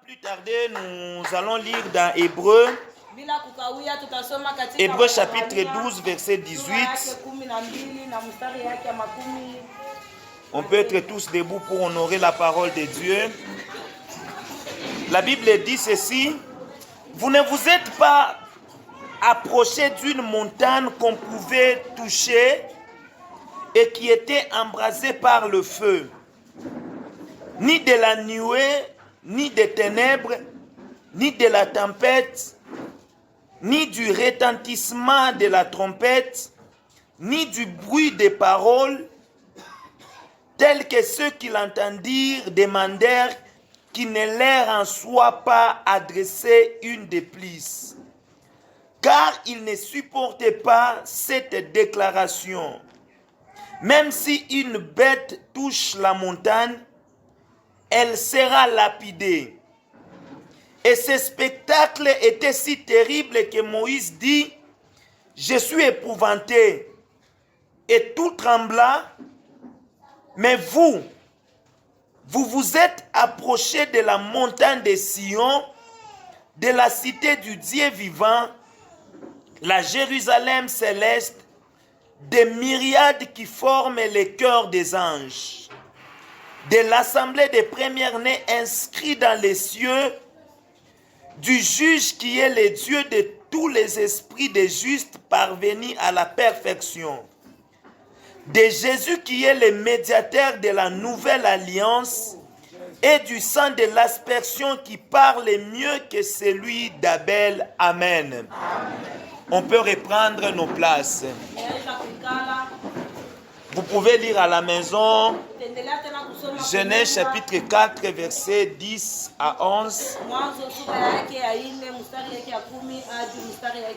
plus tarder, nous allons lire dans Hébreu. Hébreu chapitre 12, verset 18. On peut être tous debout pour honorer la parole de Dieu. La Bible dit ceci. Vous ne vous êtes pas approché d'une montagne qu'on pouvait toucher et qui était embrasée par le feu, ni de la nuée, ni des ténèbres, ni de la tempête, ni du retentissement de la trompette, ni du bruit des paroles, tels que ceux qui l'entendirent demandèrent qu'il ne leur en soit pas adressé une déplice. Car ils ne supportaient pas cette déclaration. Même si une bête touche la montagne, elle sera lapidée. Et ce spectacle était si terrible que Moïse dit, « Je suis épouvanté. » Et tout trembla. Mais vous vous êtes approchés de la montagne de Sion, de la cité du Dieu vivant, la Jérusalem céleste, des myriades qui forment les cœurs des anges, de l'assemblée des premiers-nés inscrits dans les cieux, du juge qui est le Dieu de tous les esprits des justes parvenus à la perfection, de Jésus qui est le médiateur de la nouvelle alliance et du sang de l'aspersion qui parle mieux que celui d'Abel. Amen. Amen. On peut reprendre nos places. Vous pouvez lire à la maison Genèse chapitre 4, versets 10 à 11.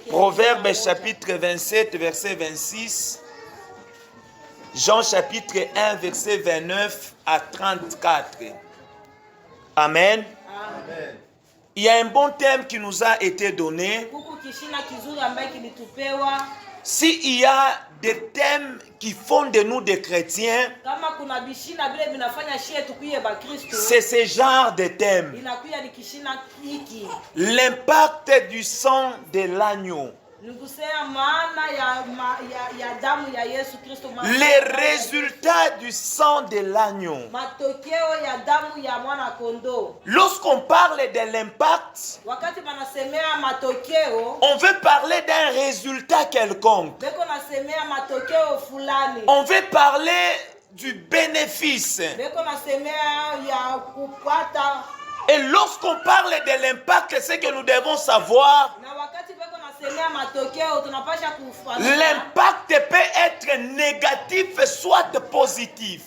Proverbes chapitre 27, verset 26. Jean chapitre 1, verset 29 à 34. Amen. Amen. Il y a un bon thème qui nous a été donné. S'il y a des thèmes qui font de nous des chrétiens, c'est ce genre de thème. L'impact du sang de l'agneau. Les résultats du sang de l'agneau. Lorsqu'on parle de l'impact, on veut parler d'un résultat quelconque. On veut parler du bénéfice. Et lorsqu'on parle de l'impact, c'est que nous devons savoir. L'impact peut être négatif, soit positif.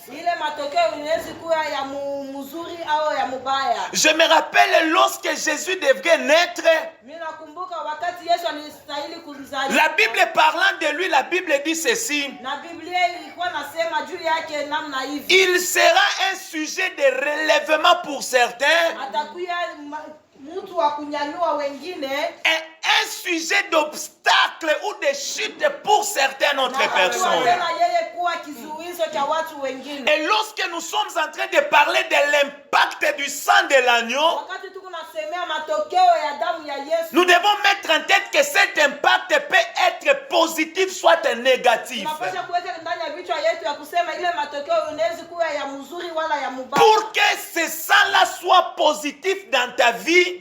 Je me rappelle lorsque Jésus devait naître, la Bible parlant de lui, la Bible dit ceci. Il sera un sujet de relèvement pour certains. Et un sujet d'obstacle ou de chute pour certaines autres personnes. Et lorsque nous sommes en train de parler de l'impact du sang de l'agneau, nous devons mettre en tête que cet impact peut être positif, soit négatif. Pour que ce sang-là soit positif dans ta vie,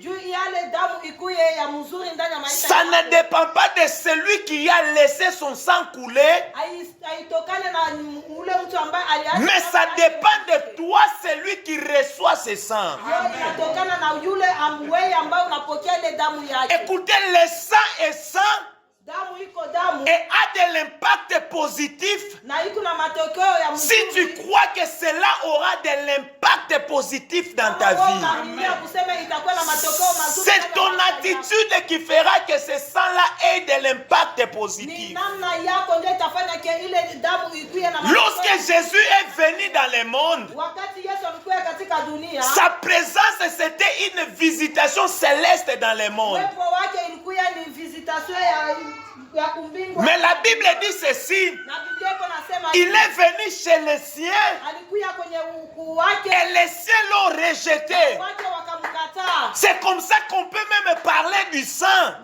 ça ne dépend pas de celui qui a laissé son sang couler, mais ça dépend de toi, celui qui reçoit ce sang. Écoutez, le sang est sang et a de l'impact positif. Si tu crois que cela aura de l'impact positif dans ta vie, c'est ton attitude qui fera que ce sang-là ait de l'impact positif. Lorsque Jésus est venu dans le monde, sa présence c'était une visitation céleste dans le monde. Mais la Bible dit ceci. Il est venu chez les siens et les siens l'ont rejeté. C'est comme ça qu'on peut même parler du sang.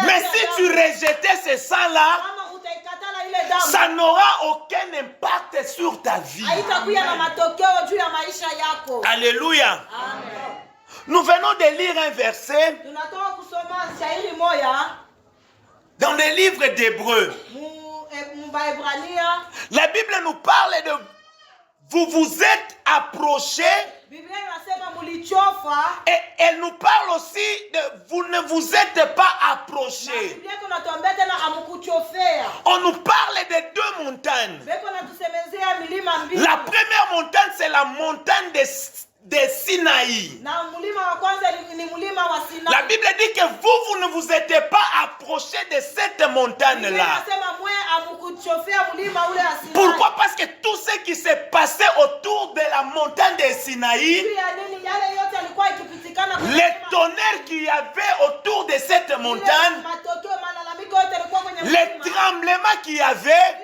Mais si tu rejetais ce sang-là, ça n'aura aucun impact sur ta vie. Alléluia. Nous venons de lire un verset dans le livre d'Hébreux. La Bible nous parle de vous vous êtes approchés. Et elle nous parle aussi de vous ne vous êtes pas approchés. On nous parle de deux montagnes. La première montagne, c'est la montagne de Sinaï. La Bible dit que vous ne vous êtes pas approchés de cette montagne-là. Pourquoi? Parce que tout ce qui s'est passé autour de la montagne de Sinaï, les tonnerres qu'il y avait autour de cette montagne, les tremblements qu'il y avait,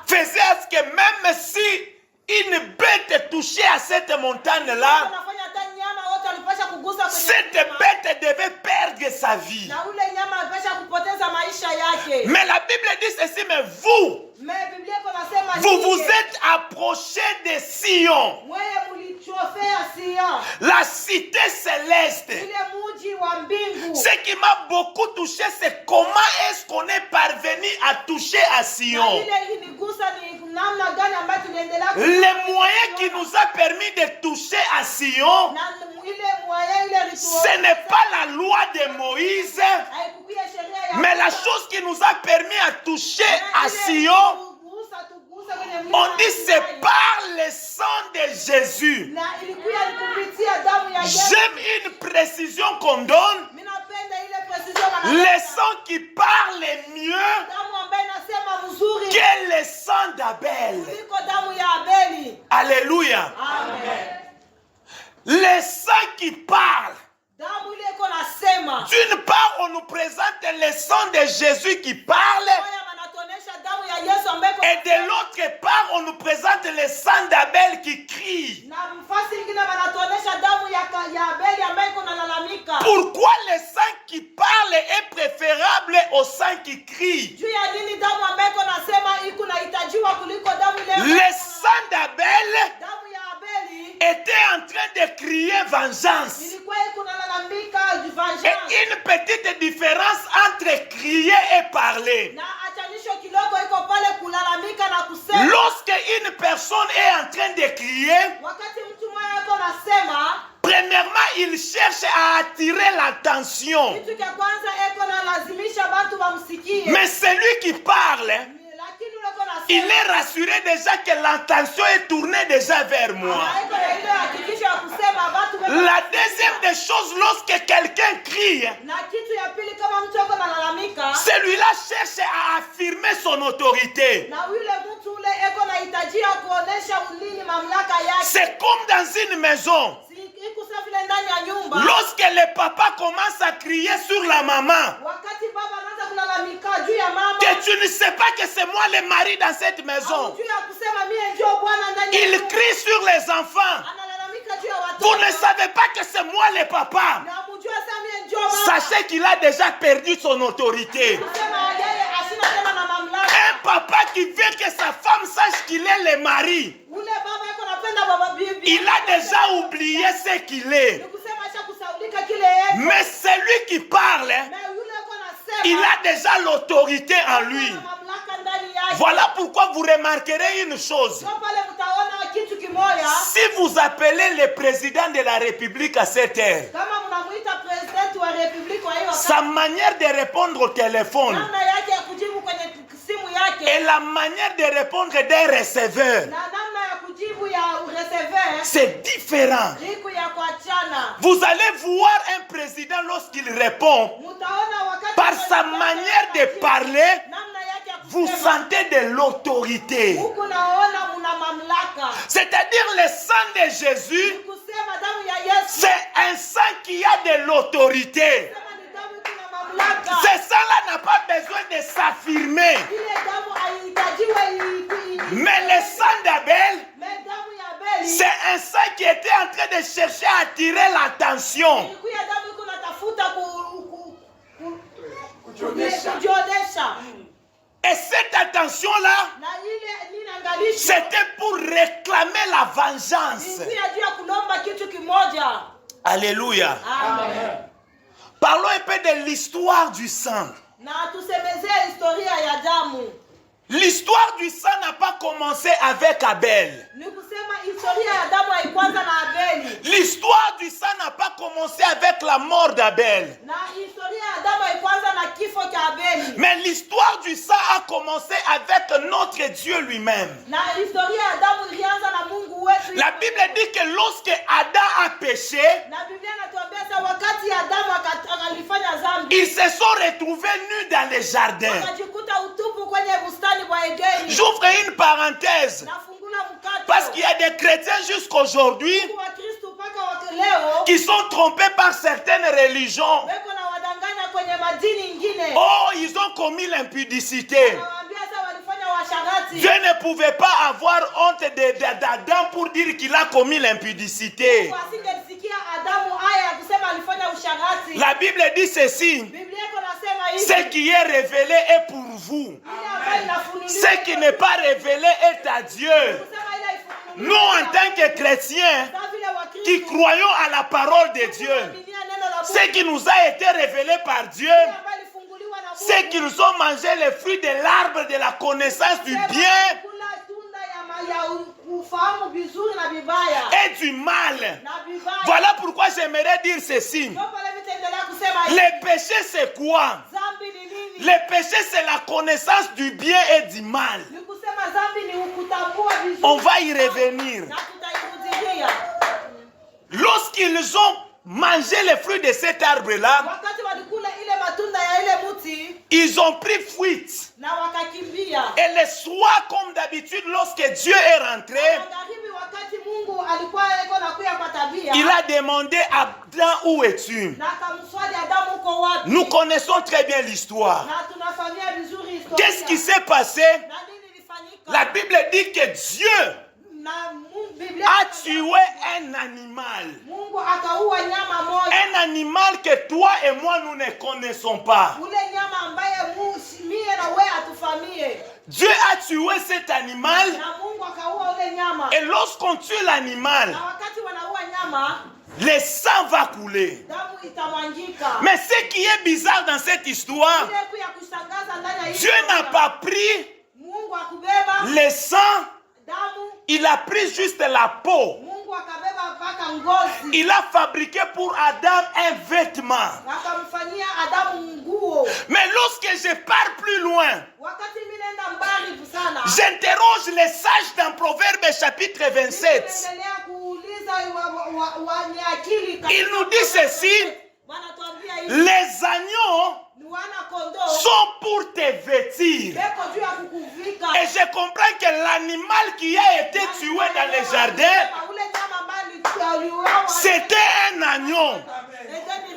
faisaient à ce que même si une bête touchait à cette montagne-là, cette bête devait perdre sa vie. Mais la Bible dit ceci, mais vous vous êtes approchés de Sion, la cité céleste. Ce qui m'a beaucoup touché, c'est comment est-ce qu'on est parvenu à toucher à Sion. Le moyen qui nous a permis de toucher à Sion, ce n'est pas la loi de Moïse, mais la chose qui nous a permis à toucher à Sion, on dit c'est par le sang de Jésus. J'aime une précision qu'on donne. Le sang qui parle mieux que le sang d'Abel. Alléluia. Amen. Le sang qui parle. D'une part, on nous présente le sang de Jésus qui parle. Et de l'autre part, on nous présente le sang d'Abel qui crie. Pourquoi le sang qui parle est préférable au sang qui crie? Le sang d'Abel était en train de crier vengeance. Et une petite différence entre crier et parler. Lorsque une personne est en train de crier, premièrement, il cherche à attirer l'attention. Mais celui qui parle, il est rassuré déjà que l'attention est tournée déjà vers moi. La deuxième des choses, lorsque quelqu'un crie, celui-là cherche à affirmer son autorité. C'est comme dans une maison. Lorsque le papa commence à crier sur la maman, que tu ne sais pas que c'est moi le mari dans cette maison, il crie sur les enfants. Vous ne savez pas que c'est moi le papa. Sachez qu'il a déjà perdu son autorité. Un papa qui veut que sa femme sache qu'il est le mari, il a déjà oublié ce qu'il est. Mais celui qui parle, il a déjà l'autorité en lui. Voilà pourquoi vous remarquerez une chose. Si vous appelez le président de la République à cette heure, sa manière de répondre au téléphone et la manière de répondre d'un receveur, c'est différent. Vous allez voir un président lorsqu'il répond, par sa manière de parler, vous sentez de l'autorité. C'est-à-dire le sang de Jésus, c'est un sang qui a de l'autorité. mamlaka. Ce sang-là n'a pas besoin de s'affirmer. Ile damu haihitajiwe Mais le sang d'Abel, mais damu ya Abeli c'est un sang qui était en train de chercher à attirer l'attention. ilikuwa damu iko natafuta kujionyesha. Et cette attention-là, Na ile ninaangalisha c'était pour réclamer la vengeance. ilikuwa juu ya kulomba kitu kimoja. Alléluia. Amen. Parlons un peu de l'histoire du sang. Na tusemezee historia ya damu. L'histoire du sang n'a pas commencé avec Abel. Ni kusema historia ya damu haikuanza na Abeli. L'histoire du sang n'a pas commencé avec la mort d'Abel. Na historia ya damu haikuanza na kifo cha Abeli. Mais l'histoire du sang a commencé avec notre Dieu lui-même. Na historia ya damu ilianza na Mungu wetu. La Bible dit que lorsque Adam a péché, Na Biblia inatuambia sasa wakati Adamu akalifanya dhambi, ils se sont retrouvés nus dans les jardins. akajikuta utupu kwenye bustani bwa Edeni. J'ouvre une parenthèse. Nafungula mkato. Parce qu'il y a des chrétiens jusqu'aujourd'hui Wa Kristo mpaka wa leo qui sont trompés par certaines religions. weko na wadanganya kwenye madini ingine. Oh, ils ont commis l'impudicité. Nawaambia sasa walifanya washarati. Dieu ne pouvait pas avoir honte d'Adam pour dire qu'il a commis l'impudicité. Wasingelisikia Adamu aya ya kusema alifanya usharati. La Bible dit ceci. Biblia iko nasema hivi. Ce qui est révélé est pour vous. Ile ambayo inafunuliwa. Ce qui n'est pas révélé est à Dieu. Kusema ile ifunuliwe. Nous, en tant que chrétiens, Sasa vile Wakristo qui croyons à la parole de Dieu, wanaaminia neno la Mungu. ce qui nous a été révélé par Dieu, Ile ambayo ilifunguliwa na Mungu. c'est qu'ils ont mangé les fruits de l'arbre de la connaissance du bien Kula tunda ya ufahamu vizuri na vibaya. et du mal. Na vibaya. Voilà pourquoi j'aimerais dire ceci. Ndio pale vitaendelea kusema hivi. Le péché, c'est quoi? Dhambi ni nini? Le péché, c'est la connaissance du bien et du mal. Ni kusema dhambi ni kutambua vizuri. On va y revenir. Na tutairudia. Lorsqu'ils ont mangé les fruits de cet arbre-là, Wakati walikula ile matunda ya ile muti ils ont pris fuite. na wakakimbia. Et le soir, comme d'habitude, lorsque Dieu est rentré, Magharibi wakati Mungu alikuwa yuko nakuya kwa tabia. il a demandé à Adam, où es-tu? Na akamswali Adamu uko wapi? Nous connaissons très bien l'histoire. Na tunafahamia vizuri historia. Qu'est-ce qui s'est passé? Na nini ilifanyika? La Bible dit que Dieu Na Biblia a tué un animal. Mungu akaua nyama moja. Un animal que toi et moi, nous ne connaissons pas. Ule nyama ambaye mie na wewe atufamie. Dieu a tué cet animal. Na Mungu akaua ule nyama. Et lorsqu'on tue l'animal, Na wakati wanaua nyama, le sang va couler. damu itamwangika. Mais ce qui est bizarre dans cette histoire, Ile ku ya kushangaza ndani ya hii Dieu n'a pas pris Mungu akubeba le sang, damu, il a pris juste la peau. Mungu akabeba mpaka ngozi. Il a fabriqué pour Adam un vêtement. Akamfanyia Adamu nguo. Mais lorsque je pars plus loin, Wakati mimi naenda mbali sana, j'interroge les sages dans Proverbe chapitre 27. naendelea kuuliza wenye akili. Il nous dit ceci, Wanatuambia hivi, les agneaux ni wana kondoo sont pour te vêtir. beko juu ya kukuvika. Et je comprends que l'animal qui a été tué dans le jardin, Ule nyama ambaye aliuawa, c'était un agneau.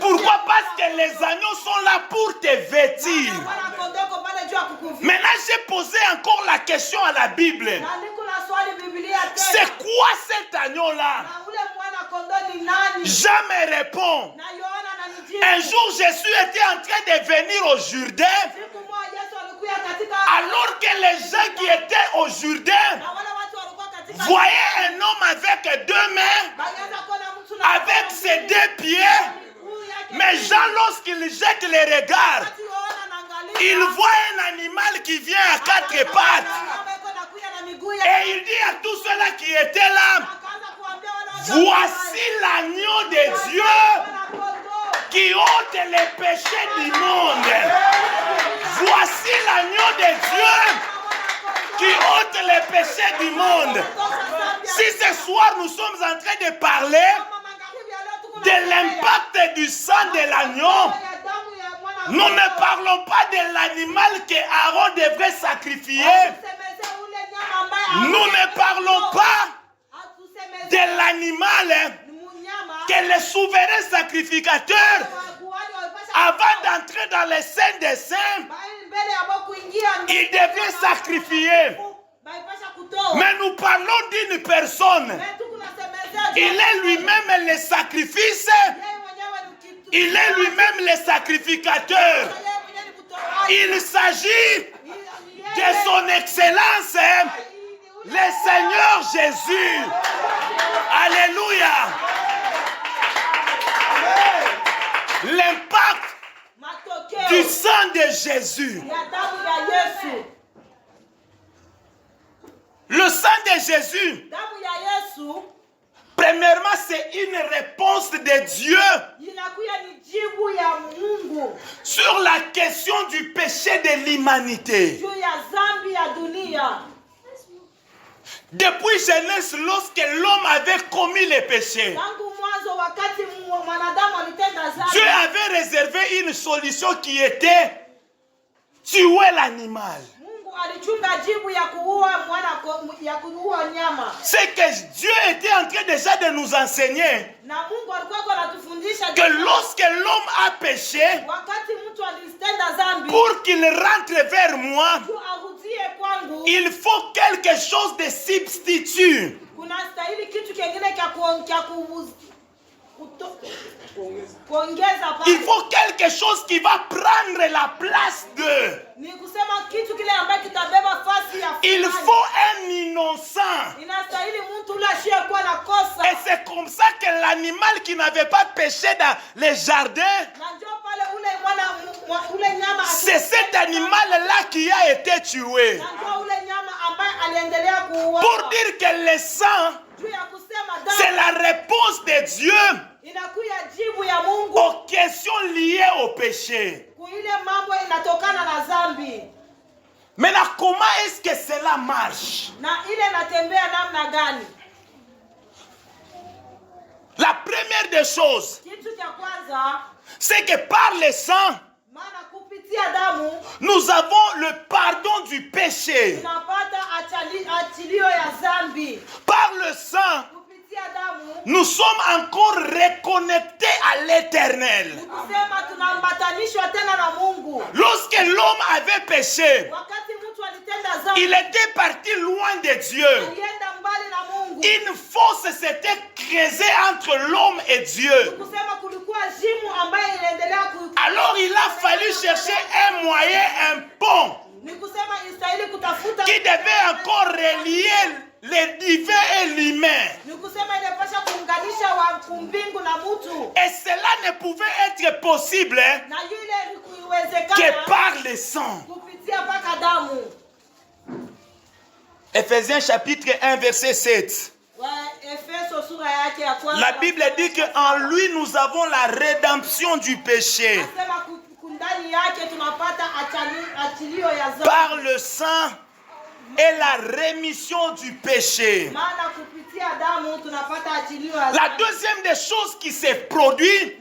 Pourquoi? Parce que les agneaux sont là pour te vêtir. Wana kondoo ko pale juu ya kukuvika. Maintenant, j'ai posé encore la question à la Bible. Na niko na swali Biblia tena. C'est quoi cet agneau-là? Na ule mwana kondoo ni nani? Jean me répond. Na Yohana ananijibu. Un jour, Jésus était en train de venir au Jourdain, Siku moja Yesu alikuja katika alors que les gens qui étaient au Jourdain na wale watu walikuwa katika voyaient un homme avec deux mains, Balianza kuona mtu na avec ses deux pieds. miguu yake. Mais Jean, lorsqu'il jette les regards, Wakati Yohana anaangalia, il voit un animal qui vient à quatre pattes. Mama yuko anakuja na miguu yake. Et il dit à tous ceux-là qui étaient là, Akaanza kuambia wale watu, voici l'agneau de Dieu wana kondoo. qui ôte les péchés du monde. Voici l'agneau de Dieu qui ôte les péchés du monde. Si ce soir nous sommes en train de parler de l'impact du sang de l'agneau, nous ne parlons pas de l'animal que Aaron devrait sacrifier. Nous ne parlons pas de l'animal que le souverain sacrificateur avant d'entrer dans les scènes des saints, il devait sacrifier. Mais nous parlons d'une personne. Il est lui-même le sacrifice. Il est lui-même le sacrificateur. Il s'agit de son excellence, le Seigneur Jésus. Alléluia. L'impact du sang de Jésus. Le sang de Jésus, premièrement, c'est une réponse de Dieu sur la question du péché de l'humanité. Depuis Genèse, lorsque l'homme avait commis le péché, Dieu avait réservé une solution qui était tuer l'animal. C'est que Dieu était en train déjà de nous enseigner que lorsque l'homme a péché, pour qu'il rentre vers moi, il faut quelque chose de substitut. Il faut quelque chose qui va prendre la place d'eux. Il faut un innocent. Et c'est comme ça que l'animal qui n'avait pas péché dans les jardins, c'est cet animal-là qui a été tué. Pour dire que le sang, c'est la réponse de Dieu aux questions liées au péché. Maintenant, comment est-ce que cela marche? La première des choses, c'est que par le sang, nous avons le pardon du péché. Par le sang, nous sommes encore reconnectés à l'Éternel. Lorsque l'homme avait péché, il était parti loin de Dieu. Une fosse s'était creusée entre l'homme et Dieu. Alors il a fallu chercher un moyen, un pont, qui devait encore relier le divin et l'humain. Et cela ne pouvait être possible que par le sang. Ephésiens chapitre 1 verset 7. La Bible dit qu'en lui nous avons la rédemption du péché. Par le sang et la rémission du péché. La deuxième des choses qui s'est produite,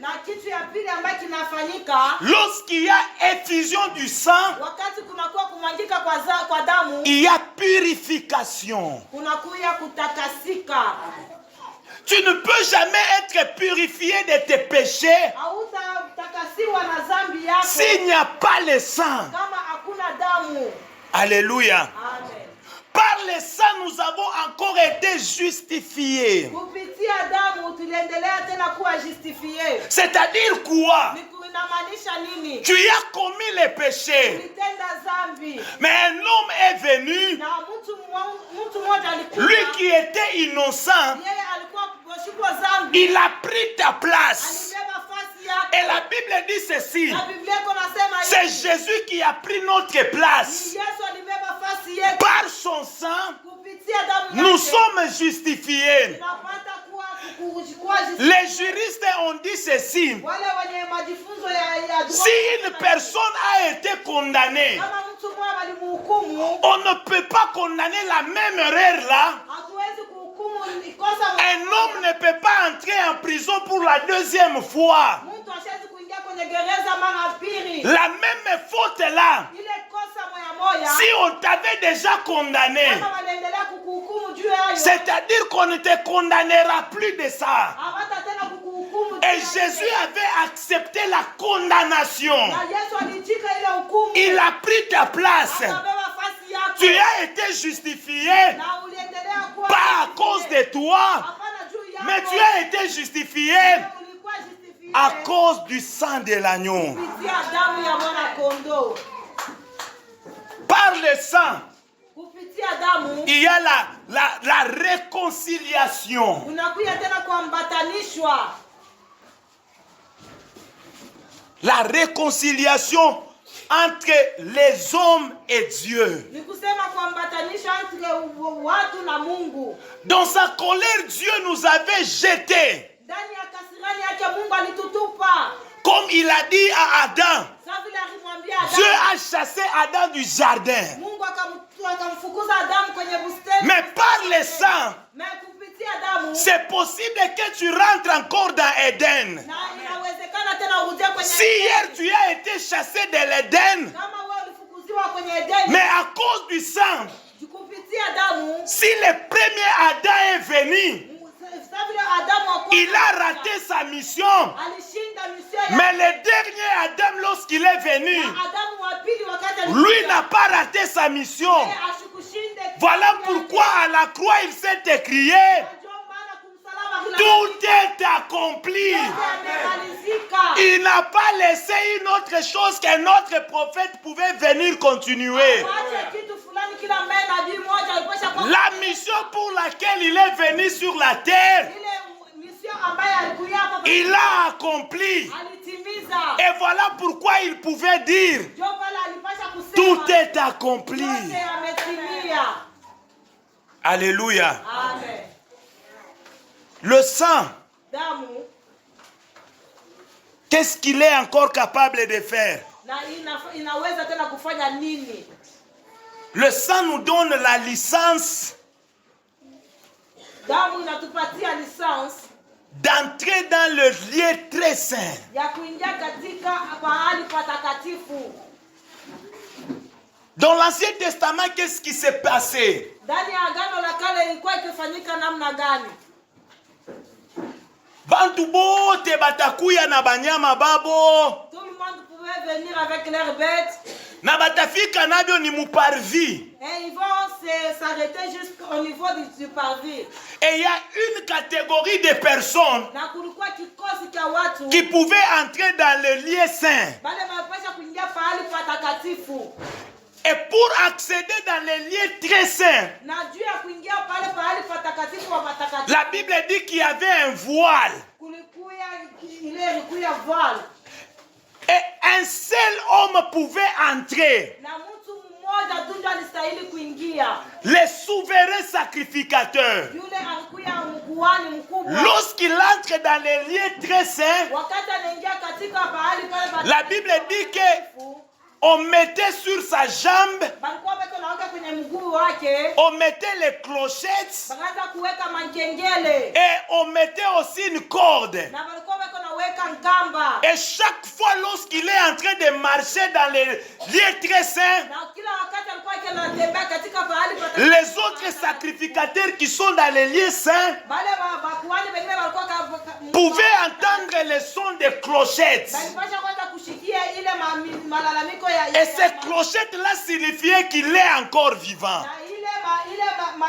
lorsqu'il y a effusion du sang, il y a purification. Tu ne peux jamais être purifié de tes péchés s'il n'y a pas le sang. Alléluia. Amen. Par le sang, nous avons encore été justifiés. C'est-à-dire quoi? Tu as commis les péchés. Mais un homme est venu, lui qui était innocent, il a pris ta place. Et la Bible dit ceci: c'est Jésus qui a pris notre place. Par son sang, nous sommes justifiés. Les juristes ont dit ceci: si une personne a été condamnée, on ne peut pas condamner la même erreur là. Un homme ne peut pas entrer en prison pour la deuxième fois. La même faute là, si on t'avait déjà condamné, c'est-à-dire qu'on ne te condamnera plus de ça. Et Et Jésus avait accepté la condamnation. Na Yesu aliitika ile hukumu. Il a pris ta place. Akabeba nafasi yako. Tu as été justifié. Na uliendelea kuwa Pas à cause de toi, hapana juu yako. mais tu as été justifié Ulikuwa justifié. à cause du sang de l'agneau. Kupitia damu ya mwana kondoo. Par le sang, Kupitia damu. il y a la réconciliation. Unakuja tena kuambatanishwa. La réconciliation entre les hommes et Dieu. Ni kusema kuambatanisha entre watu na Mungu. Dans sa colère, Dieu nous avait jetés. Ndani ya kasirani yake Mungu alitutupa. Comme il a dit à Adam, Sasa vile alimwambia Dieu Adamu. a chassé Adam du jardin. Mungu akamfukuza Adamu kwenye bustani. Mais par le sang, Na kupitia damu. c'est possible que tu rentres encore dans Éden. Na inawezekana tena urudie kwenye Si hier tu as été chassé de l'Éden, kama wewe ulifukuziwa kwenye Edeni. mais à cause du sang, Kupitia damu. si le premier Adam est venu, Sasa vile Adamu wa kwanza il a raté sa mission. alishinda mission yake. Mais le dernier Adam, lorsqu'il est venu, Adamu wa pili wakati lui n'a pas raté sa mission. ashukushinde. Voilà pourquoi à la croix il s'est écrié, tout est accompli. Il n'a pas laissé une autre chose qu'un autre prophète pouvait venir continuer. La mission pour laquelle il est venu sur la terre, il l'a accompli. Et voilà pourquoi il pouvait dire, tout est accompli. Alléluia. Amen. Le sang, Damu qu'est-ce qu'il est encore capable de faire? na inaweza tena kufanya nini? Le sang nous donne la licence Damu inatupatia lisansi d'entrer dans le lieu très saint. ya kuingia katika mahali patakatifu. Dans l'Ancien Testament, qu'est-ce qui s'est passé? Ndani ya Agano la Kale ilikuwa ikifanyika namna gani? Bantu bote batakuya na banyama babo. Tout le monde pouvait venir avec leurs bêtes. Na batafika nabyo ni muparvi. Et ils vont s'arrêter jusqu'au niveau du parvis. Et il y a une catégorie de personnes Na kulikuwa kikosi cha watu qui pouvaient entrer dans le lieu saint. bale wanapaswa kuingia pahali patakatifu. Et pour accéder dans les lieux très saints, Na juu ya kuingia pahali patakatifu wa patakatifu. la Bible dit qu'il y avait un voile. Kulikuya ile ilikuya voile. Et un seul homme pouvait entrer. Na mtu mmoja tu ndiye alistahili kuingia. Le souverain sacrificateur. Yule alikuya mkuhani mkubwa. Lorsqu'il entre dans les lieux très saints, Wakati anaingia katika pahali pale patakatifu. la Bible dit que on mettait sur sa jambe, Balikuwa weka naweka kwenye mguu wake. on mettait les clochettes Bakaanza kuweka mankengele. et on mettait aussi une corde. Na balikuwa weka naweka nkamba. Et chaque fois lorsqu'il est en train de marcher dans les lieux très saints, Na kila wakati alikuwa anatembea katika pahali patakatifu. les autres sacrificateurs qui sont dans les lieux saints Bale bakuhani wengine walikuwa pouvaient entendre le son des clochettes. balipasha kwanza kushikia ile malalamiko ya Et ces clochettes-là signifiaient qu'il est encore vivant. na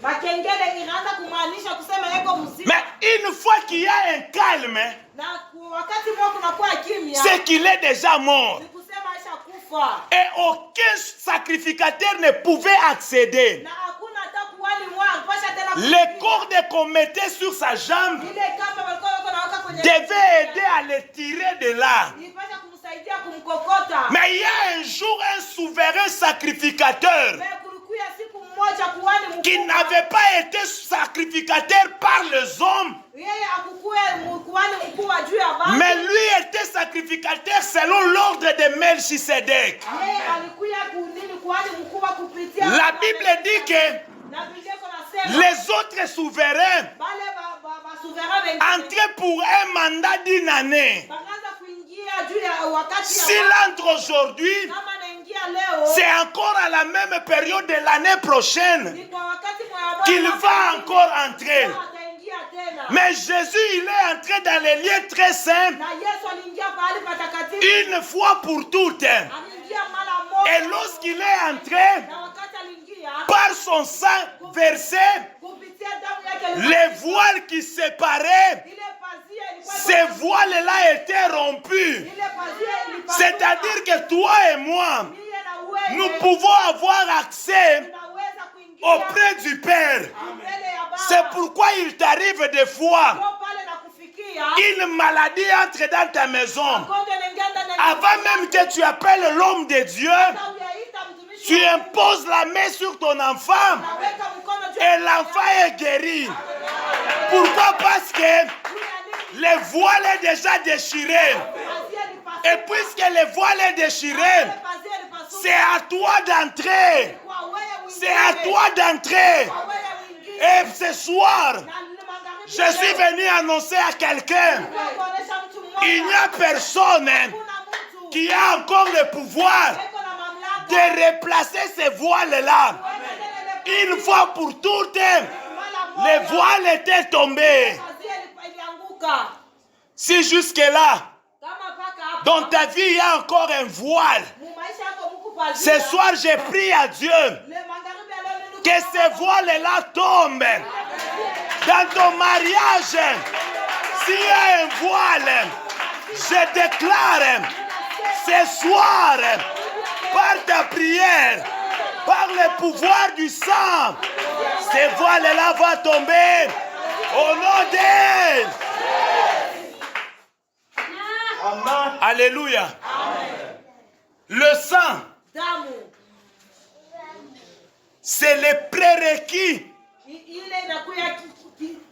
makengele inaanza kumaanisha kusema yeko mzima. Mais une fois qu'il y a un calme, Na wakati mmoja kunakuwa kimya. c'est qu'il est déjà mort. Ni kusema aisha kufa. Et aucun sacrificateur ne pouvait accéder. Na hakuna hata kuhani mmoja alipasha tena Les cordes qu'on mettait sur sa jambe ile kamba walikuwa wako naweka kwenye devaient aider à le tirer de là. ilipasha kumsaidia kumkokota. Mais il y a un jour un souverain sacrificateur Kulikuwa siku mmoja kuhani mkubwa. qui n'avait pas été sacrificateur par les hommes, Yeye akukuwa kuhani mkubwa juu ya baba. mais lui était sacrificateur selon l'ordre de Melchisedec. Yeye alikuwa kunini kuhani mkubwa kupitia. La Bible dit que Na Biblia inasema les autres souverains bale ba souverain wengine entraient pour un mandat d'une année. bakaanza kuingia juu ya wakati ya S'il entre aujourd'hui, kama naingia leo c'est encore à la même période de l'année prochaine ni kwa wakati mwa qu'il va encore entrer. ataingia Mais Jésus, il est entré dans les lieux très saints Na Yesu aliingia pahali patakatifu. une fois pour toutes. Aliingia mara moja. Et lorsqu'il est entré, Na wakati aliingia par son sang versé, kupitia damu yake les voiles qui séparaient, ile pazia ilikuwa ces voiles-là étaient rompus. ile pazia ilipasuka. C'est-à-dire que toi et moi, Mie na wewe nous pouvons avoir accès tunaweza kuingia auprès du Père. mbele ya Baba. C'est pourquoi il t'arrive des fois Ndio pale na kufikia une maladie entre dans ta maison. magonjwa yanaingia ndani ya Avant même que tu appelles l'homme de Dieu, nyumba. Uyaita mtumishi tu wa imposes la main sur ton enfant Mungu, naweka mkono juu ya et l'enfant est guéri. Pourquoi? Parce que le voile est déjà déchiré. pazia ilipasuka. Et puisque le voile est déchiré, Ile pazia ilipasuka. c'est à toi d'entrer. Kwa wewe uingie. C'est à toi d'entrer. Kwa wewe uingie. Et ce soir, Na magharibi je suis venu annoncer à quelqu'un, kuonesha mtu mmoja. il n'y a personne Kuna mtu qui a encore le pouvoir eko na mamlaka. de replacer ces voiles-là. Une fois pour toutes, les voiles étaient tombées. Pazia ilianguka. Si jusque-là, Kama paka hapa. dans ta vie, il y a encore un voile, Mu maisha yako muku pazia. ce soir, j'ai prié à Dieu Le magharibi ya leo nini que ces voiles-là tombent. Dans ton mariage, s'il y a un voile, je déclare ce soir, par ta prière, par le pouvoir du sang, ces voiles-là vont tomber au nom d'elle. Alléluia. Le sang, damu c'est le prérequis ile inakuya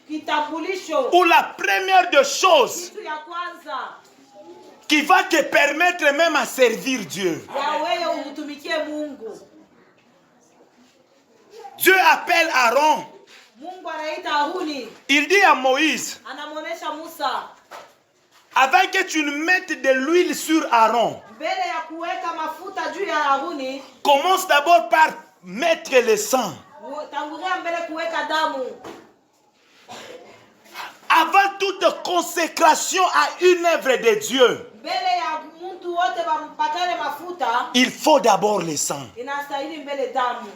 kitambulisho. ou la première des choses Kitu ya kwanza qui va te permettre même à servir Dieu. ya wewe umtumikie Mungu. Dieu appelle Aaron. Mungu anaita Haruni, Il dit à Moïse, anamwonesha Musa, avant que tu ne mettes de l'huile sur Aaron, mbele ya kuweka mafuta juu ya Haruni, commence d'abord par mettre le sang. tangulia mbele kuweka damu. Avant toute consécration à une œuvre de Dieu, Mbele ya mtu wote bampakane mafuta, il faut d'abord le sang. inastahili mbele damu.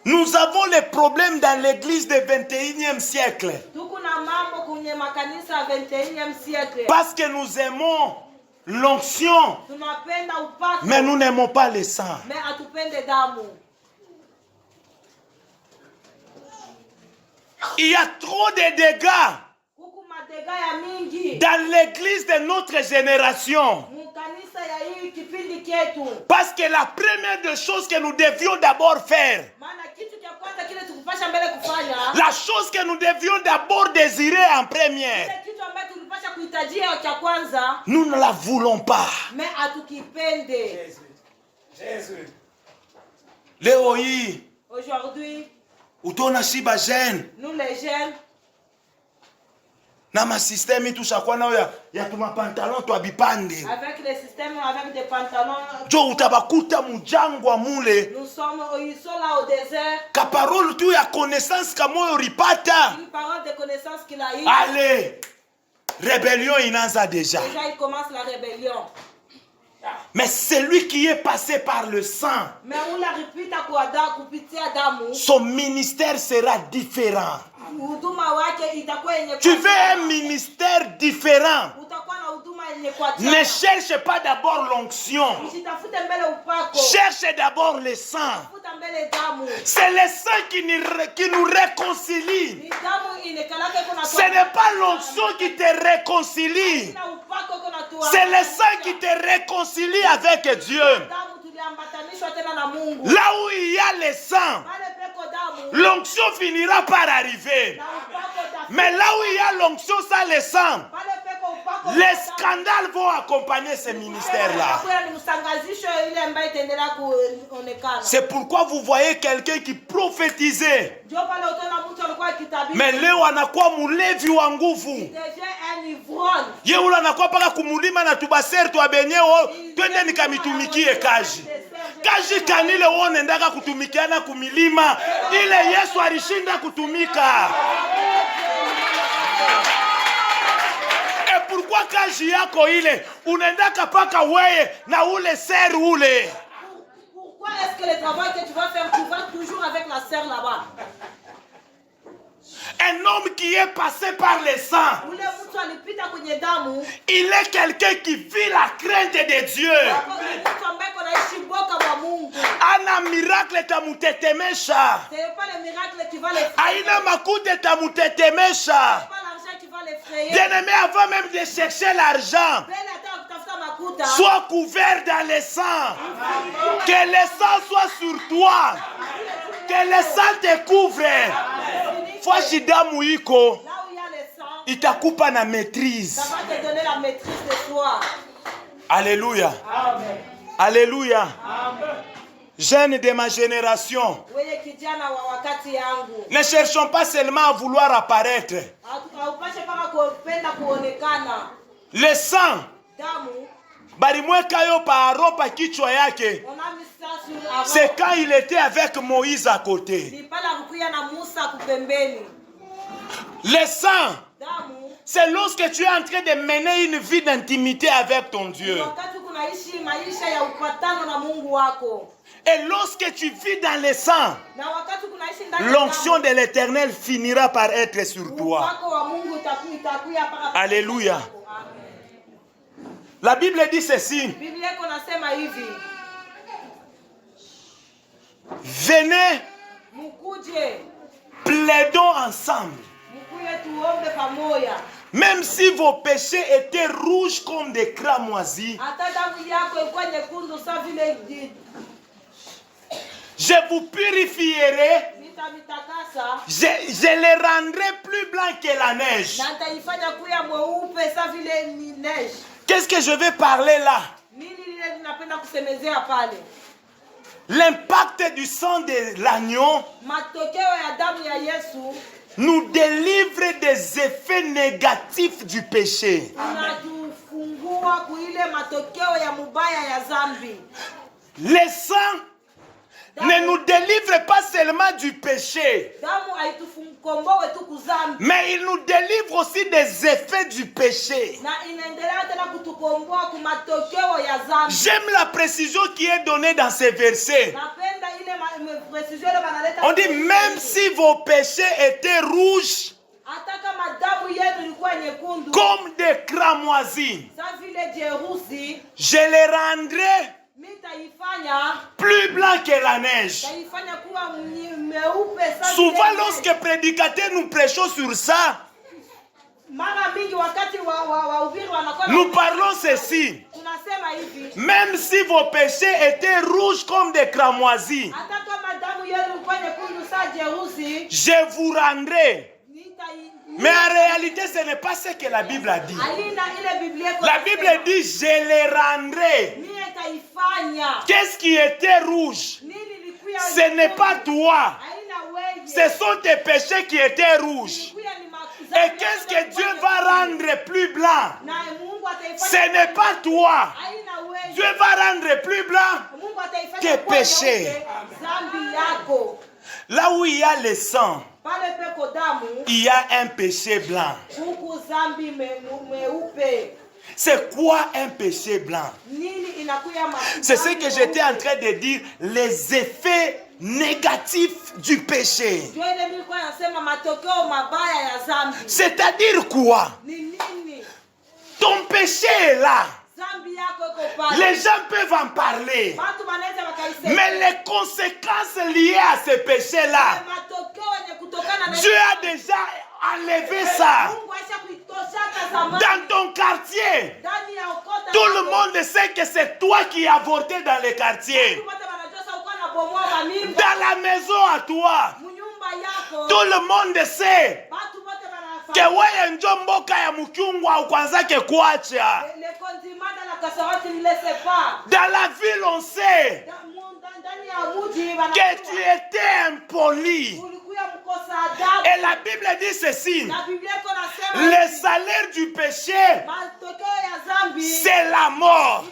Nous avons les problèmes dans l'église du 21e siècle Tuko na mambo kwenye makanisa ya 21e siècle. parce que nous aimons l'onction, Tunapenda upako, mais nous n'aimons pas le sang. mais atupende damu. Il y a trop de dégâts Huku madega ya mingi dans l'église de notre génération. mukanisa ya hii kipindi chetu. Parce que la première des choses que nous devions d'abord faire, Maana kitu cha kwanza kile tukupasha mbele kufanya, la chose que nous devions d'abord désirer en première, kile kitu ambacho tulipasha kuhitajia cha kwanza, nous ne la voulons pas. mais atukipende. Leo hii Aujourd'hui, utaona shiba jeune nous les jeunes, na masystème tushakuwa nayo ya tumapantalon twa bipande avec les systèmes, avec des pantalons, jo utabakuta mujangwa mule nous sommes, ils sont là au désert. kaparole tu ya connaissance kamoyo ripata. Une parole de connaissance qu'il a eu. Allez, rébellion inaanza déjà. Déjà, il commence la rébellion. Mais celui qui est passé par le sang, Mais ule alipita kupitia damu, son ministère sera différent. huduma wake itakuwa yenye Tu veux un ministère différent. utakuwa na huduma yenye kwa Ne cherche pas d'abord l'onction. usitafute mbele upako, Cherche d'abord le sang. tafuta mbele damu. C'est le sang qui nous réconcilie. Ni damu inekalake kuna Ce n'est pas l'onction qui te réconcilie. na upako kuna tuwa. C'est le sang qui te réconcilie avec Dieu. Damu tuliambatanishwa tena na Mungu. Là où il y a le sang, Pale peko damu l'onction finira par arriver. na upako tafika. Mais là où il y a l'onction sans le sang, Pale peko upako. les scandales vont accompagner ce ministère-là. Kwa ni msangazisho ile ambayo itaendelea kuonekana. C'est pourquoi vous voyez quelqu'un qui prophétisait. Ndio pale utaona mtu alikuwa akitabiri. Mais leo anakuwa mulevi wa nguvu. Déjà un ivrogne. Ye ule anakuwa paka kumulima na tubaser tuabenye twende nikamitumikie kazi. Kaji kanile wone ndaka kutumikiana kumilima. Ile Yesu alishinda kutumika. Et pourquoi kaji yako ile unaendaka paka weye na ule ser ule? Pourquoi est-ce que le travail que tu vas faire, tu vas toujours avec la serre là-bas? Un homme qui est passé par le sang, il est quelqu'un qui vit la crainte de Dieu. Ana miracle tamutetemesha. Aina makute tamutetemesha. Bien-aimé, avant même de chercher l'argent, sois couvert dans le sang. Que le sang soit sur toi. Que le sang te couvre. Fois shidamu iko, itakupa na maîtrise. Ça va te donner la maîtrise de toi. Alléluia. Amen. Alléluia. Jeunes de ma génération, ne cherchons pas seulement à vouloir apparaître. Le sang, barimweka yo paro pa kichwa yake. C'est quand il était avec Moïse à côté. Le sang, c'est lorsque tu es en train de mener une vie d'intimité avec ton Dieu. Et lorsque tu vis dans le sang, l'onction de l'Éternel finira par être sur toi. Alléluia. La Bible dit ceci. Venez, plaidons ensemble. Même si vos péchés étaient rouges comme des cramoisis, je vous purifierai, je les rendrai plus blancs que la neige. Qu'est-ce que je vais parler là? L'impact du sang de l'agneau nous délivre des effets négatifs du péché. Le sang ne nous délivre pas seulement du péché, mais il nous délivre aussi des effets du péché. J'aime la précision qui est donnée dans ces versets. On dit même si vos péchés étaient rouges comme des cramoisis, je les rendrai plus blanc que la neige. Souvent lorsque prédicateurs nous prêchons sur ça, nous parlons ceci. Même si vos péchés étaient rouges comme des cramoisis, je vous rendrai. Mais en réalité, ce n'est pas ce que la Bible a dit. La Bible dit, je les rendrai. Qu'est-ce qui était rouge? Ce n'est pas toi. Ce sont tes péchés qui étaient rouges. Et qu'est-ce que Dieu va rendre plus blanc? Ce n'est pas toi. Dieu va rendre plus blanc tes péchés. Là où il y a le sang, il y a un péché blanc. C'est quoi un péché blanc? C'est ce que j'étais en train de dire, les effets négatifs du péché. C'est-à-dire quoi? Ton péché est là. Les gens peuvent en parler. Mais les conséquences liées à ce péché-là, Dieu a déjà enlevé ça. Dans ton quartier, tout le monde sait que c'est toi qui as avorté dans le quartier. Dans la maison à toi, tout le monde sait que wewe njo mboka ya mchungwa ukwanzake kuacha. Dans la ville, on sait que tu étais impoli. Et la Bible dit ceci: le salaire du péché, c'est la mort.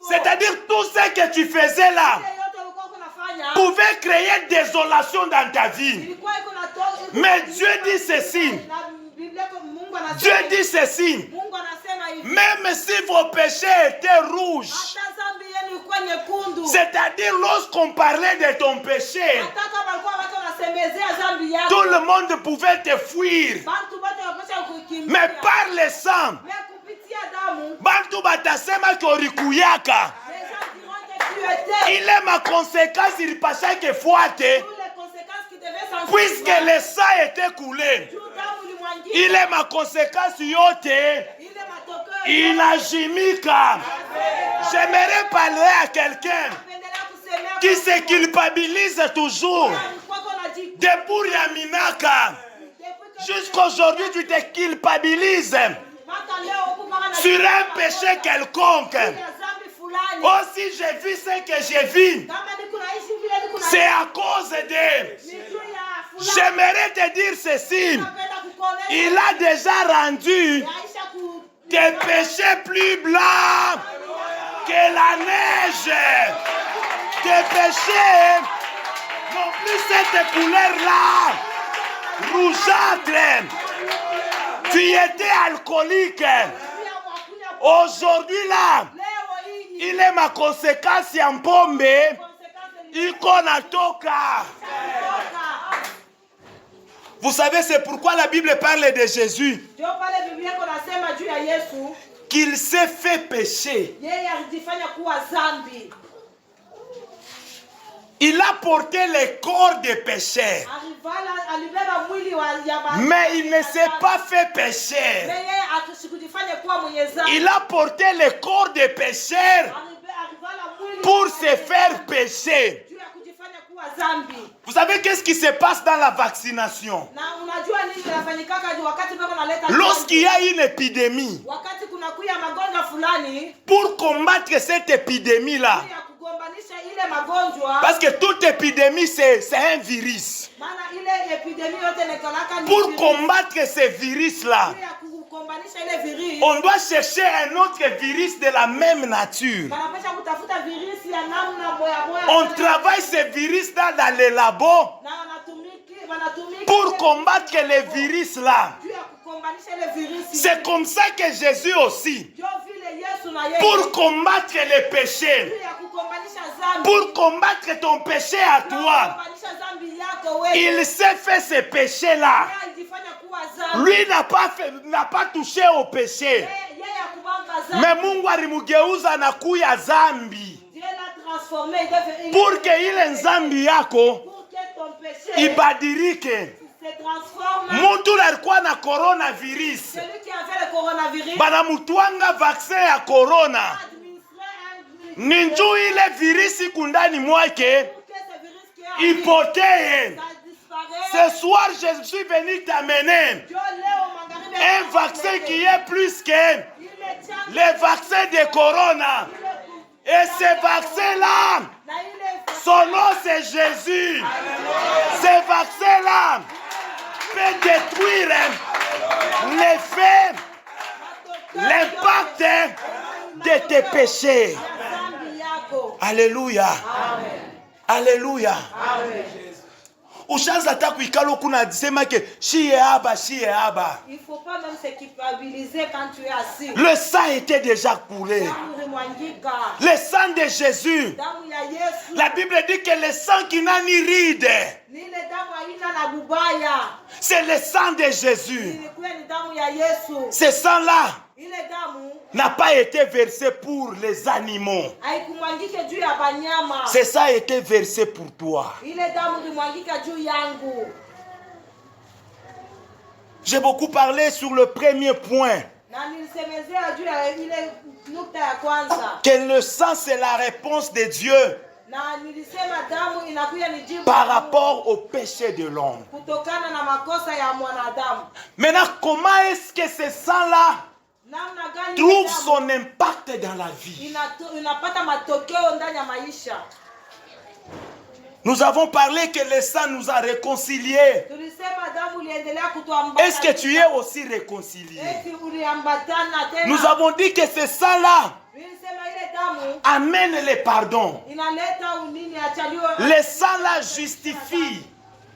C'est-à-dire tout ce que tu faisais là Ile yote ulikuwa unafanya pouvait créer désolation dans ta vie. ilikuwa iko natoa. Mais Dieu dit ceci. Na Biblia Mungu anasema. Dieu dit ceci. Mungu anasema hivi. Même si vos péchés étaient rouges, Hata dhambi yenu ilikuwa nyekundu. c'est-à-dire lorsqu'on parlait de ton péché, Hata kama walikuwa watu wanasemezea dhambi yako. tout le monde pouvait te fuir. Bantu wote wanapaswa kukimbia. Mais par le sang, Mais kupitia damu. bantu batasema que orikuyaka. Les gens diront que tu étais. Il est ma conséquence, il passait que fois Toutes les conséquences qui devaient s'en puisque le sang était coulé. Il est ma conséquence yote. Inajimika. J'aimerais parler à quelqu'un qui se culpabilise toujours. Depuis Yaminaka, jusqu'aujourd'hui, tu te culpabilises sur un péché quelconque. Oh, si j'ai vu ce que j'ai vu, c'est à cause de... J'aimerais te dire ceci. Il a déjà rendu tes péchés plus blancs que la neige. Tes péchés n'ont plus cette couleur-là, rougeâtre. Tu étais alcoolique. Aujourd'hui là, il est ma conséquence en pombe. Ikonatoka. Vous savez, c'est pourquoi la Bible parle de Jésus. Qu'il s'est fait pécher. Il a porté le corps des pécheurs. Mais il ne s'est pas fait pécher. Il a porté le corps des pécheurs pour se faire pécher. Vous savez qu'est-ce qui se passe dans la vaccination? Lorsqu'il y a une épidémie, pour combattre cette épidémie-là, parce que toute épidémie, c'est un virus. Pour combattre ce virus-là, on doit chercher un autre virus de la même nature. On travaille ce virus dans les labos pour combattre les virus là. C'est comme ça que Jésus aussi, pour combattre les péchés, pour combattre ton péché à toi, il s'est fait ce péché là. Lui n'a pas touché au péché. Mais Mungu alimugeuza na kuya zambi. Pour que ile nzambi yako ibadirike. Mtu alikuwa na coronavirus. Banamutwanga vaccin ya corona. Ninju ile virus kundani mwake ipotee. Ce soir, je suis venu t'amener un vaccin qui est plus que le vaccin de corona. Et ce vaccin-là, son nom c'est Jésus. Ce vaccin-là peut détruire l'effet, l'impact de tes péchés. Alléluia. Alléluia. Ushaanza hata kuikalo kuna disema que shie haba. Il faut pas même se culpabiliser quand tu es assis. Le sang était déjà coulé. Le sang de Jésus. La Bible dit que le sang qui n'a ni ride, c'est le sang de Jésus. Ce sang-là n'a pas été versé pour les animaux. C'est ça a été versé pour toi. J'ai beaucoup parlé sur le premier point. Que le sang c'est la réponse de Dieu par rapport au péché de l'homme. Maintenant, comment est-ce que ce sang-là trouve son impact dans la vie? Nous avons parlé que le sang nous a réconciliés. Est-ce que tu es aussi réconcilié? Nous avons dit que ce sang-là amène le pardon. inaleta unini achaliwa. Le sang là justifie.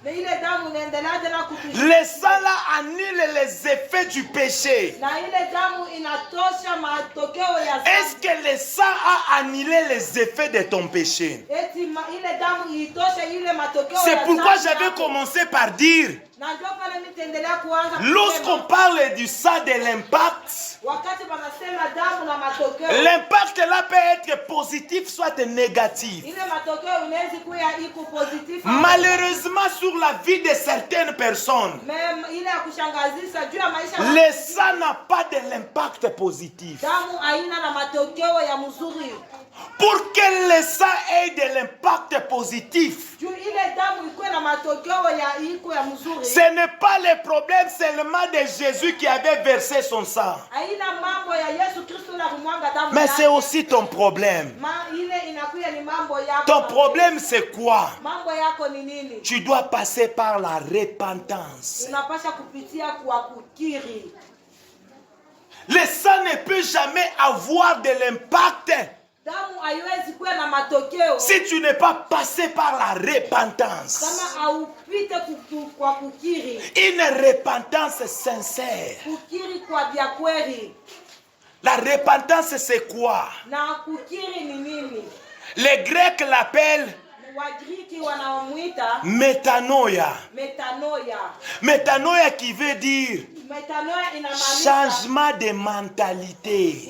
Na ile damu inaendelea tena kutushika. Le sang là annule les effets du péché. Na ile damu inatosha matokeo ya dhambi. Est-ce que le sang a annulé les effets de ton péché? Eti ile damu itosha ile matokeo ya dhambi. C'est pourquoi j'avais commencé par dire, Na ndio pale nitaendelea kuanza. lorsqu'on parle du sang de l'impact, Wakati wanasema damu na matokeo. l'impact là peut être positif soit négatif. Ile matokeo inaweza kuwa iko positif. Malheureusement sur la vie de certaines personnes, Même ile ya kushangazisha juu ya maisha. le sang n'a pas de l'impact positif. Damu haina na matokeo ya mzuri. Pour que le sang ait de l'impact positif, Juu ile damu ikuwe na matokeo ya iko ya mzuri. ce n'est pas le problème seulement de Jésus qui avait versé son sang, Haina mambo ya Yesu Kristo na kumwanga damu. mais c'est aussi ton problème. Ile inakuwa ni mambo yako. Ton problème c'est quoi? Mambo yako ni nini? Tu dois passer par la repentance. Unapasha kupitia kwa kukiri. Le sang ne peut jamais avoir de l'impact Damu haiwezi kuwa na matokeo si tu n'es pas passé par la repentance. kama haupite kwa kukiri. Une repentance sincère. Kukiri kwa vya kweli. La repentance c'est quoi? Na kukiri ni nini? Les Grecs l'appellent Wagiriki wanaomuita metanoia. metanoia. Metanoia qui veut dire Metanoia inamaanisha changement de mentalité.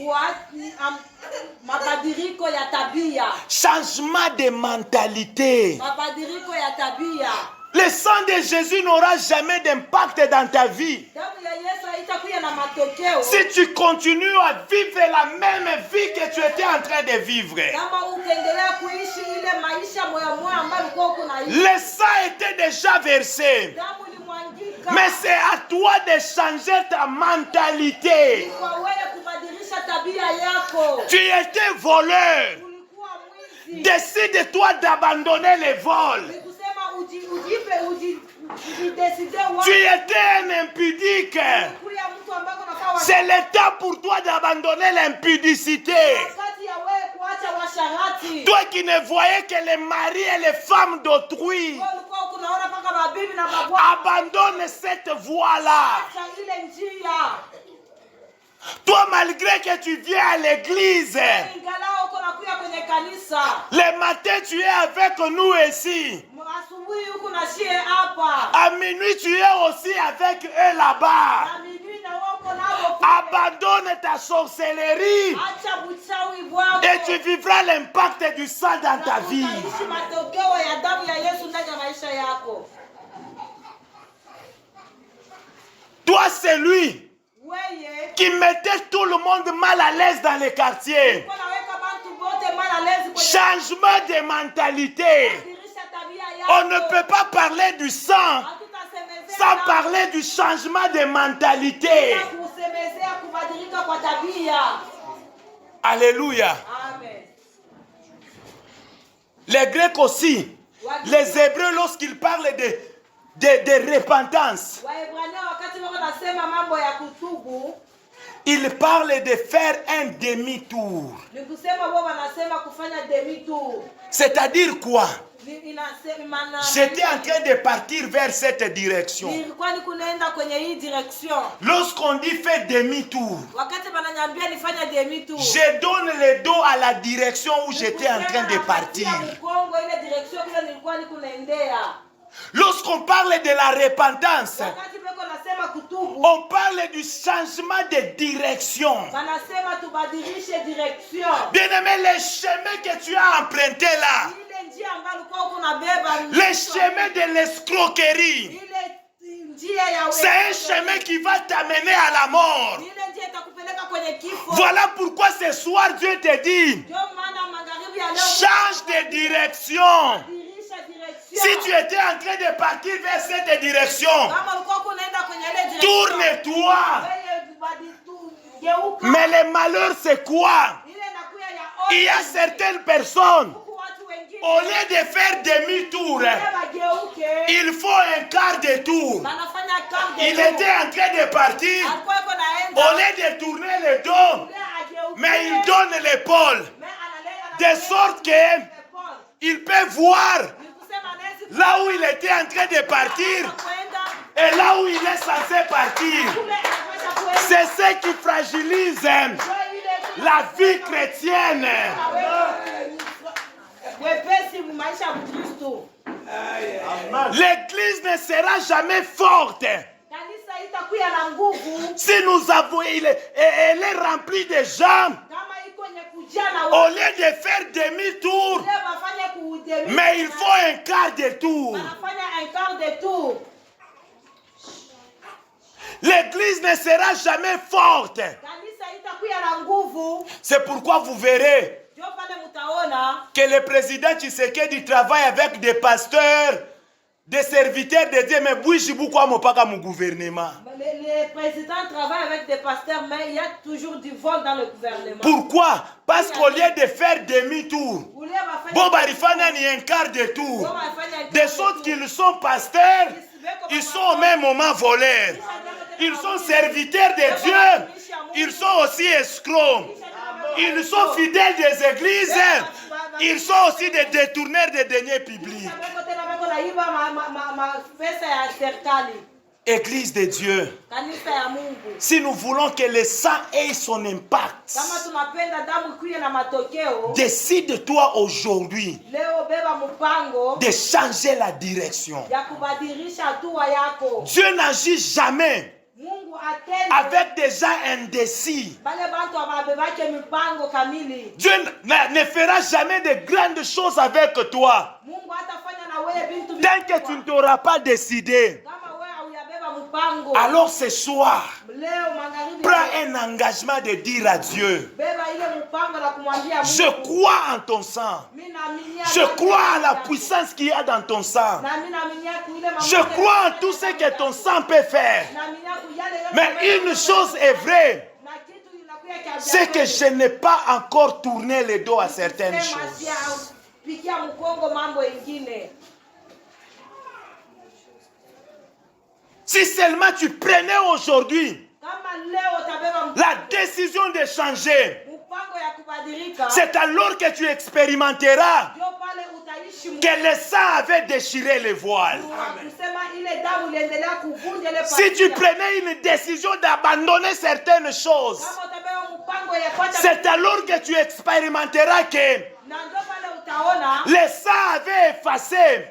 Mabadiliko ya tabia. Changement de mentalité. Mabadiliko ya tabia. Le sang de Jésus n'aura jamais d'impact dans ta vie Damu ya Yesu haitakuwa na matokeo si tu continues à vivre la même vie que tu étais en train de vivre. kama utaendelea kuishi ile maisha moya moya ambayo ulikuwa unaishi. Le sang était déjà versé, Damu ilimwangika. mais c'est à toi de changer ta mentalité. Kwa wewe kubadilisha tabia yako. Tu étais voleur. Ulikuwa mwizi. Décide-toi d'abandonner le vol. Nikusema ujideside wapi. Tu étais un impudique. Kuya mtu ambaye unafaa C'est le temps pour toi d'abandonner l'impudicité. wakati ya wewe kuacha washarati. Toi qui ne voyais que les maris et les femmes d'autrui, Wewe ulikuwa unaona paka mabibi na mabwana. abandonne cette voie-là. Acha ile njia. Toi, malgré que tu viens à l'église, Ingalao uko nakuya kwenye kanisa. le matin tu es avec nous ici. Asubuhi huko na shie hapa. À minuit tu es aussi avec eux là-bas. Na mimi na wako nao. Abandonne ta sorcellerie Acha buchawi bwako. et tu vivras l'impact du sang dans ta vie. Utaishi matokeo ya damu ya Yesu ndani ya maisha yako. Toi, c'est lui Wewe qui mettait tout le monde mal à l'aise dans les quartiers. uko naweka bantu bote mara lezi kwenye Changement de mentalité. dirisha tabia yako. On ne peut pas parler du sang Hatutasemezea sans damu. parler du changement de mentalité. Kusemezea kubadilika kwa tabia. Alléluia. Amen. Les Grecs aussi, les Hébreux, lorsqu'ils parlent de repentance, Waebrania wakati wako nasema mambo ya kutubu, ils parlent de faire un demi-tour. ni kusema wao wanasema kufanya demi tour. C'est-à-dire quoi? Inasema J'étais en train de partir vers cette direction. nilikuwa nikunaenda kwenye hii direction. Lorsqu'on dit faire demi-tour, Wakati bananiambia nifanye demi tour. je donne le dos à la direction où j'étais en train de partir. Mkongo ile direction kile nilikuwa nikunaendea. Lorsqu'on parle de la repentance, Wakati beko nasema kutubu, on parle du changement de direction. wanasema tubadilishe direction. Bien-aimé, le chemin que tu as emprunté là, Ile njia ambayo ulikuwa uko unabeba, le chemin de l'escroquerie, ile njia ya c'est un chemin qui va t'amener à la mort. ile njia itakupeleka kwenye kifo. Voilà pourquoi ce soir Dieu te dit, Ndio maana magharibi ya leo change de direction. badilisha direction. Si tu étais en train de partir vers cette direction, Kama ulikuwa unaenda kwenye ile direction, tourne-toi. wewe badi tu geuka. Mais le malheur, c'est quoi? Ile inakuya ya Il y a certaines personnes, huku watu wengine au lieu de faire demi-tour, bageuke, il faut un quart de tour. wanafanya kambi. Il était en train de partir, alikuwa yuko naenda, au lieu de tourner le dos, ile ageuke, mais il donne l'épaule. mais de sorte qu'il peut voir là où il était en train de partir et là où il est censé partir. C'est ce qui fragilise la vie chrétienne. L'église ne sera jamais forte si nous avons, elle est remplie de gens. Au lieu de faire demi-tour, mais il faut un quart de tour. L'église ne sera jamais forte. C'est pourquoi vous verrez que le président Tshisekedi travaille avec des pasteurs, des serviteurs de Dieu, mais bouge beaucoup à mon gouvernement. Les présidents travaillent avec des pasteurs, mais il y a toujours du vol dans le gouvernement. Pourquoi? Parce qu'au lieu de faire demi-tour, il y a un quart de tour. De sorte qu'ils sont pasteurs, ils sont au même moment voleurs. Ils sont serviteurs de Dieu, ils sont aussi escrocs. Ils sont fidèles des églises, ils sont aussi des détourneurs des deniers publics. Église de Dieu, si nous voulons que le sang ait son impact, décide-toi aujourd'hui de changer la direction. Dieu n'agit jamais avec des gens indécis. Dieu ne fera jamais de grandes choses avec toi tant que tu ne t'auras pas décidé. Alors ce soir, prends un engagement de dire à Dieu: je crois en ton sang. Je crois à la puissance qu'il y a dans ton sang. Je crois en tout ce que ton sang peut faire. Mais une chose est vraie, c'est que je n'ai pas encore tourné le dos à certaines choses. Si seulement tu prenais aujourd'hui la décision de changer, c'est alors que tu expérimenteras que le sang avait déchiré les voiles. Si tu prenais une décision d'abandonner certaines choses, c'est alors que tu expérimenteras que le sang avait effacé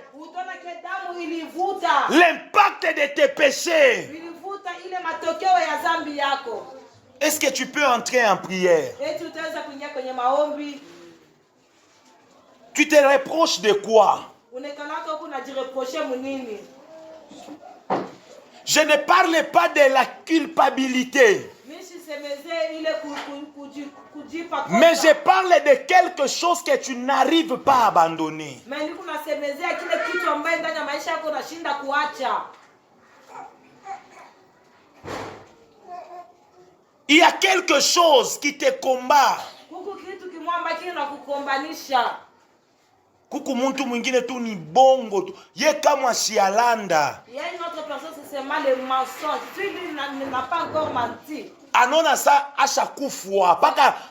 l'impact de tes péchés. Est-ce que tu peux entrer en prière? Tu te reproches de quoi? Je ne parle pas de la culpabilité, mais je parle de quelque chose que tu n'arrives pas à abandonner. Il y a quelque chose qui te combat. Kuku muntu mwingine tu ni bongo tu. Ye kama shialanda. Il y a une autre personne, c'est seulement le mensonge. Lui n'a pas encore menti. Anona sa asha kufwa.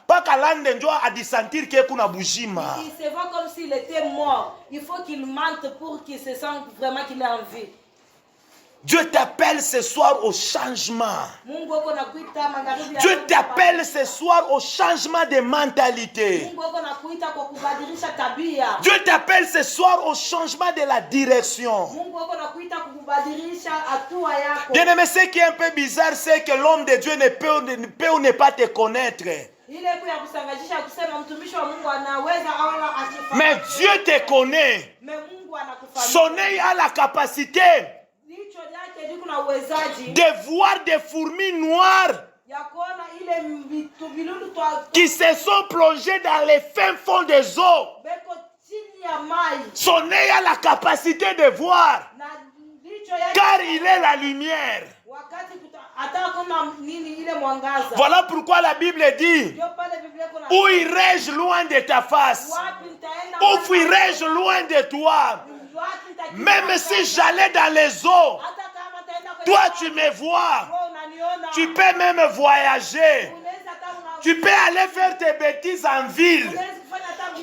Paka lande njo adisentir ke kuna bujima. Il se voit comme s'il était mort. Il faut qu'il mente pour qu'il se sente vraiment qu'il est en vie. Dieu t'appelle ce soir au changement. Dieu t'appelle ce soir au changement de mentalité. Dieu t'appelle ce soir au changement de la direction. Bien-aimé, ce qui est un peu bizarre, c'est que l'homme de Dieu ne peut ou ne pas te connaître. Mais Dieu te connaît. Son œil a la capacité de voir des fourmis noires qui se sont plongées dans les fins fonds des eaux. Son œil a la capacité de voir, car il est la lumière. Voilà pourquoi la Bible dit: où irai-je loin de ta face? Où fuirai-je loin de toi? Même si j'allais dans les eaux, toi tu me vois. Tu peux même voyager. Tu peux aller faire tes bêtises en ville.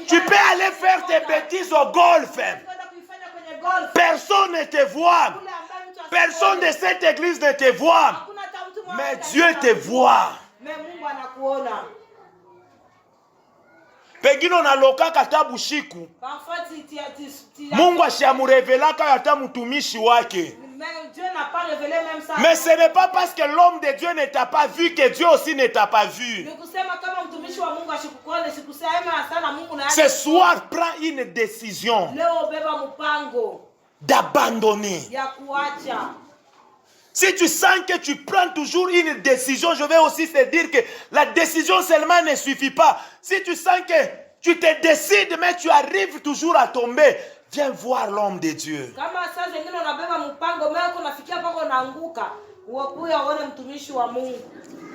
Tu peux aller faire tes bêtises au golf. Personne ne te voit. Personne de cette église ne te voit. Mais Dieu te voit. Pengine unaloka kata bushiku. Mungu ashamurevelaka hata mtumishi wake. Mais ce n'est pas parce que l'homme de Dieu ne t'a pas vu que Dieu aussi ne t'a pas vu. Ce soir, prends une décision d'abandonner. Si tu sens que tu prends toujours une décision, je vais aussi te dire que la décision seulement ne suffit pas. Si tu sens que tu te décides, mais tu arrives toujours à tomber, viens voir l'homme de Dieu.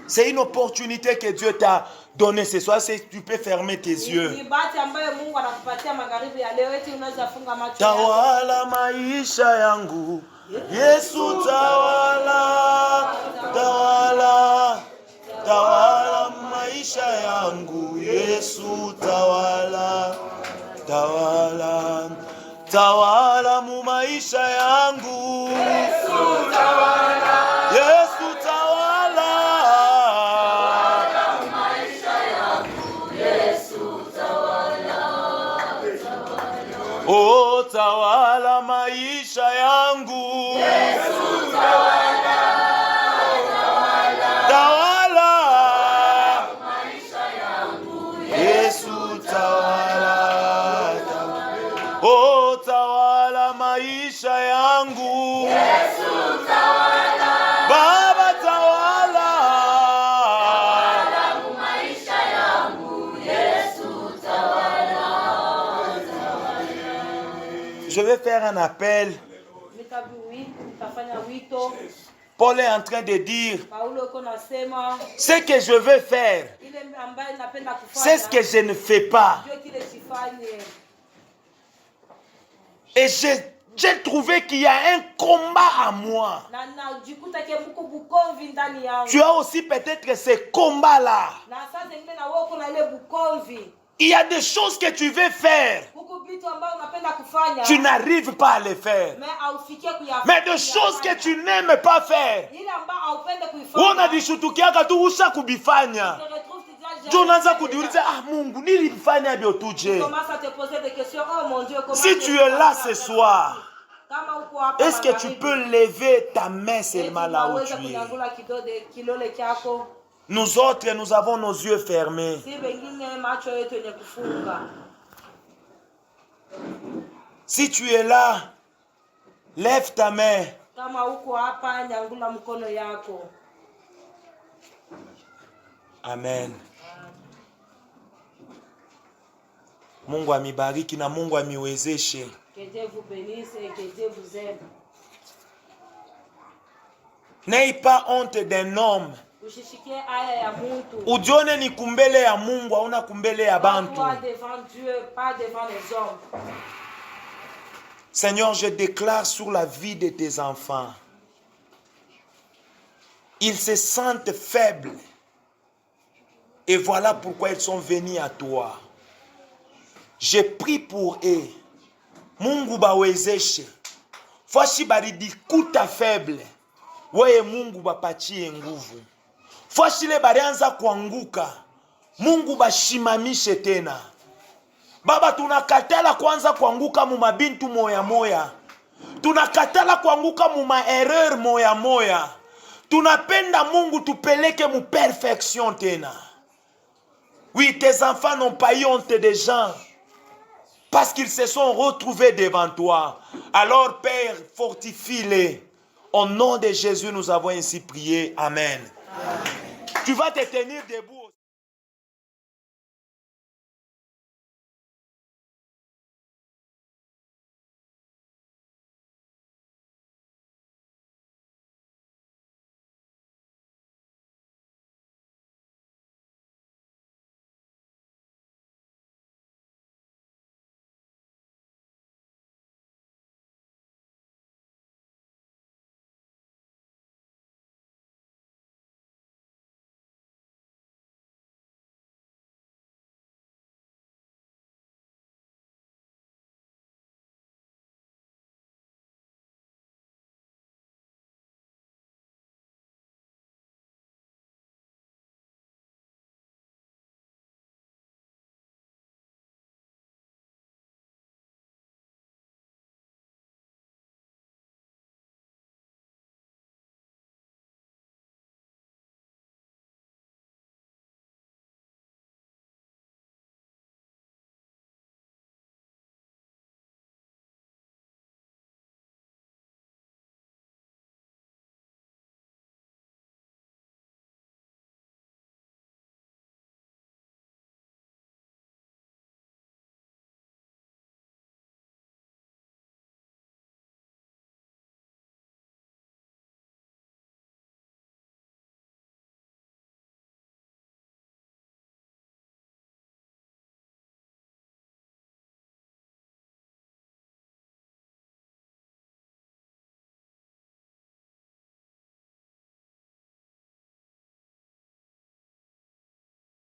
C'est une opportunité que Dieu t'a donnée ce soir. Tu peux fermer tes yeux. Tawala maisha yangu, Yesu tawala, tawala, tawala maisha yangu, Yesu tawala, tawala, tawala mu maisha yangu, Yesu tawala, Yesu tawala, tawala mu maisha yangu, Yesu tawala, tawala. Oh, tawala maisha yangu, Yesu tawala, tawala, tawala maisha yangu, Yesu tawala, tawala. Oh, tawala maisha yangu, Yesu tawala, Baba tawala, tawala mu maisha yangu, Yesu tawala, tawala. Je vais faire un appel. Paul est en train de dire, ce que je veux faire, c'est ce que je ne fais pas. Et j'ai trouvé qu'il y a un combat à moi. Tu as aussi peut-être ce combat-là. Il y a des choses que tu veux faire. Tu n'arrives pas à les faire. Mais des choses que tu n'aimes pas faire. Si tu es là ce soir, est-ce que tu peux lever ta main seulement là où tu es? Nous autres, nous avons nos yeux fermés. Si tu es là, lève ta main. Amen. Mungu amibariki na Mungu amiwezeshe. Que Dieu vous bénisse et que Dieu vous aime. N'aie pas honte d'un homme. Ujione ni kumbele ya Mungu, hauna kumbele ya bantu. Devant Dieu, pas devant les hommes. Seigneur, je déclare sur la vie de tes enfants. Ils se sentent faibles. Et voilà pourquoi ils sont venus à toi. Je prie pour eux. Mungu bawezeshe. Fashi baridikuta faible. Weye Mungu bapatie nguvu. Fashi le barianza kuanguka. Mungu bashimamishe tena. Baba, tunakatala kwanza kuanguka mu mabintu moya moya. Tunakatala kuanguka mu maerreur moya moya. Tunapenda Mungu tupeleke mu perfection tena. Oui, tes enfants n'ont pas eu honte des gens. Parce qu'ils se sont retrouvés devant toi. Alors, Père, fortifie-les. Au nom de Jésus, nous avons ainsi prié. Amen. Amen. Tu vas te tenir debout.